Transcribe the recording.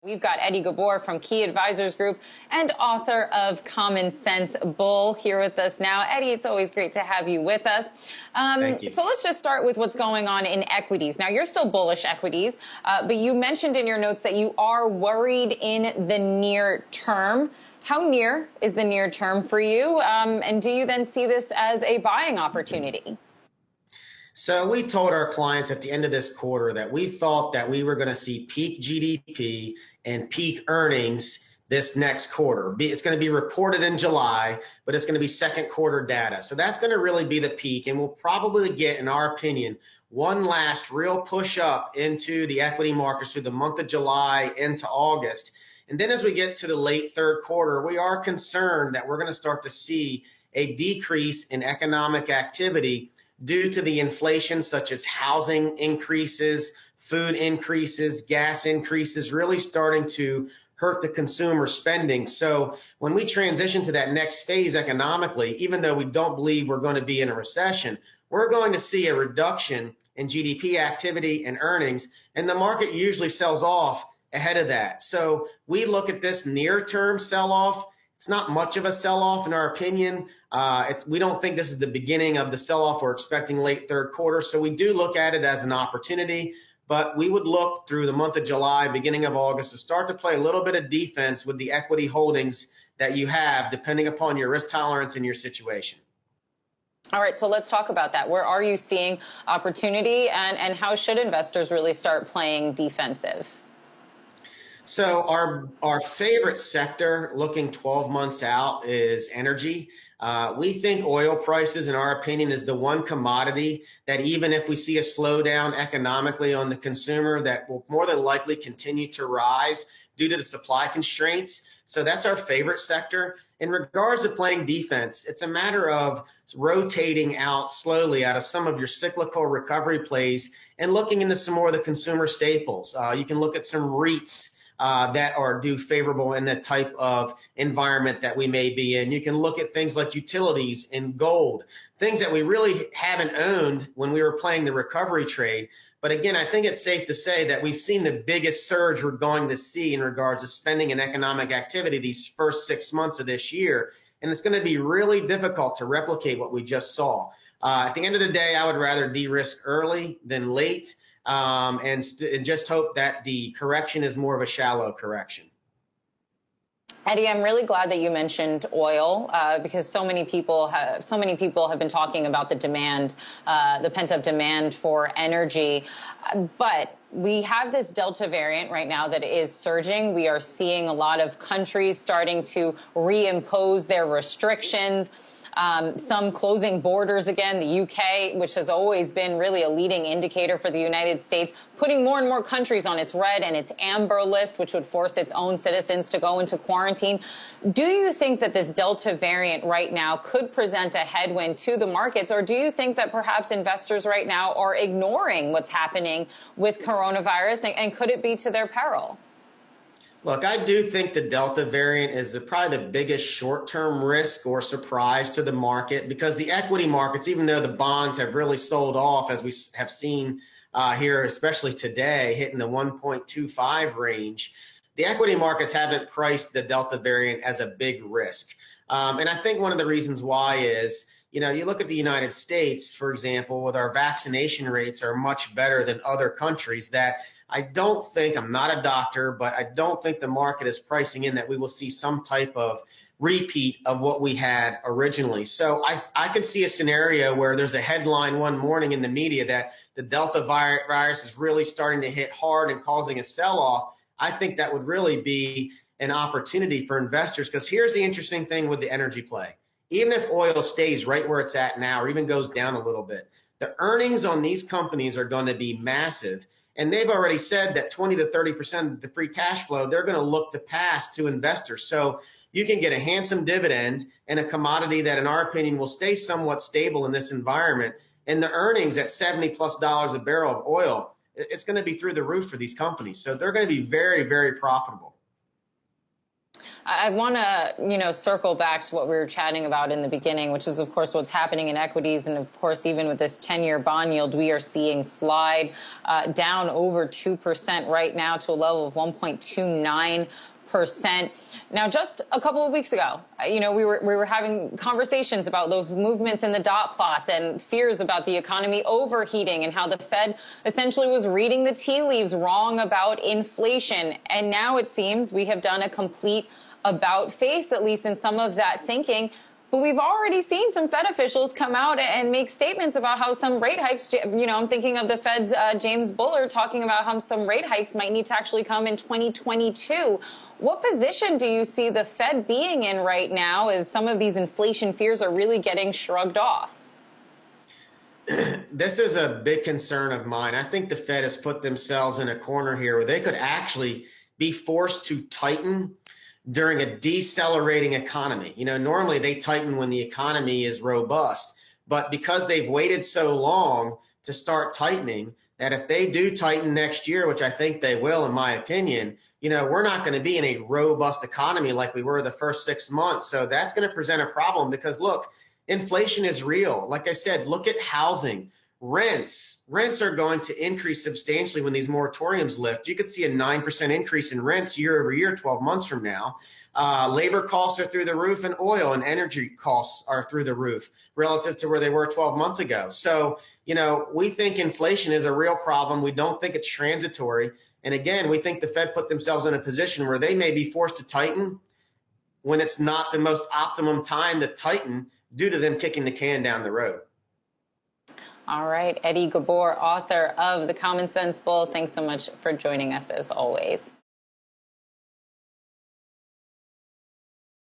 We've got Ghabour from Key Advisors Group and author of Common Sense Bull here with us now. Eddie, it's always great to have you with us. Thank you. So let's just start with what's going on in equities. Now, you're still bullish equities, but you mentioned in your notes that you are worried in the near term. How near is the near term for you? And do you then see this as a buying opportunity? So we told our clients at the end of this quarter that we thought that we were going to see peak GDP and peak earnings this next quarter. It's going to be reported in July, but it's going to be second quarter data. So that's going to really be the peak. And we'll probably get, in our opinion, one last real push up into the equity markets through the month of July into August. And then as we get to the late third quarter, we are concerned that we're going to start to see a decrease in economic activity due to the inflation, such as housing increases, food increases, gas increases, really starting to hurt the consumer spending. So when we transition to that next phase economically, even though we don't believe we're going to be in a recession, we're going to see a reduction in GDP activity and earnings, and the market usually sells off ahead of that. So we look at this near-term sell-off. It's not much of a sell-off in our opinion. We don't think this is the beginning of the sell-off we're expecting late third quarter. So we do look at it as an opportunity, but we would look through the month of July, beginning of August, to start to play a little bit of defense with the equity holdings that you have, depending upon your risk tolerance and your situation. All right, so let's talk about that. Where are you seeing opportunity, and how should investors really start playing defensive? So our favorite sector looking 12 months out is energy. We think oil prices, in our opinion, is the one commodity that even if we see a slowdown economically on the consumer, that will more than likely continue to rise due to the supply constraints. So that's our favorite sector. In regards to playing defense, it's a matter of rotating out slowly out of some of your cyclical recovery plays and looking into some more of the consumer staples. You can look at some REITs that are do favorable in the type of environment that we may be in. You can look at things like utilities and gold, things that we really haven't owned when we were playing the recovery trade. But again, I think it's safe to say that we've seen the biggest surge we're going to see in regards to spending and economic activity these first 6 months of this year. And it's going to be really difficult to replicate what we just saw. At the end of the day, I would rather de-risk early than late. And just hope that the correction is more of a shallow correction. Eddie, I'm really glad that you mentioned oil because so many people have been talking about the demand, the pent-up demand for energy. But we have this Delta variant right now that is surging. We are seeing a lot of countries starting to reimpose their restrictions. Some closing borders again, the UK, which has always been really a leading indicator for the United States, putting more and more countries on its red and its amber list, which would force its own citizens to go into quarantine. Do you think that this Delta variant right now could present a headwind to the markets, or do you think that perhaps investors right now are ignoring what's happening with coronavirus, and could it be to their peril? Look, I do think the Delta variant is probably the biggest short-term risk or surprise to the market, because the equity markets, even though the bonds have really sold off, as we have seen here, especially today, hitting the 1.25 range, the equity markets haven't priced the Delta variant as a big risk. And I think one of the reasons why is, you look at the United States, for example, with our vaccination rates are much better than other countries that I don't think, I'm not a doctor, but I don't think the market is pricing in that we will see some type of repeat of what we had originally. So I could see a scenario where there's a headline one morning in the media that the Delta virus is really starting to hit hard and causing a sell-off. I think that would really be an opportunity for investors, because here's the interesting thing with the energy play. Even if oil stays right where it's at now, or even goes down a little bit, the earnings on these companies are going to be massive. And they've already said that 20 to 30% of the free cash flow, they're going to look to pass to investors. So you can get a handsome dividend and a commodity that, in our opinion, will stay somewhat stable in this environment. And the earnings at $70+ a barrel of oil, it's going to be through the roof for these companies. So they're going to be very, very profitable. I want to, circle back to what we were chatting about in the beginning, which is, of course, what's happening in equities. And, of course, even with this 10-year bond yield, we are seeing slide down over 2% right now to a level of 1.29%. Now, just a couple of weeks ago, we were having conversations about those movements in the dot plots and fears about the economy overheating and how the Fed essentially was reading the tea leaves wrong about inflation. And now it seems we have done a complete about face, at least in some of that thinking. But we've already seen some Fed officials come out and make statements about how some rate hikes, I'm thinking of the Fed's James Bullard talking about how some rate hikes might need to actually come in 2022. What position do you see the Fed being in right now as some of these inflation fears are really getting shrugged off? This is a big concern of mine. I think the Fed has put themselves in a corner here where they could actually be forced to tighten during a decelerating economy. Normally they tighten when the economy is robust, but because they've waited so long to start tightening, that if they do tighten next year, which I think they will, in my opinion, we're not going to be in a robust economy like we were the first 6 months. So that's going to present a problem because, look, inflation is real. Like I said, look at housing. Rents are going to increase substantially when these moratoriums lift. You could see a 9% increase in rents year over year, 12 months from now. Labor costs are through the roof, and oil and energy costs are through the roof relative to where they were 12 months ago. So, we think inflation is a real problem. We don't think it's transitory. And again, we think the Fed put themselves in a position where they may be forced to tighten when it's not the most optimum time to tighten due to them kicking the can down the road. All right, Eddie Ghabour, author of The Common Sense Bull. Thanks so much for joining us as always.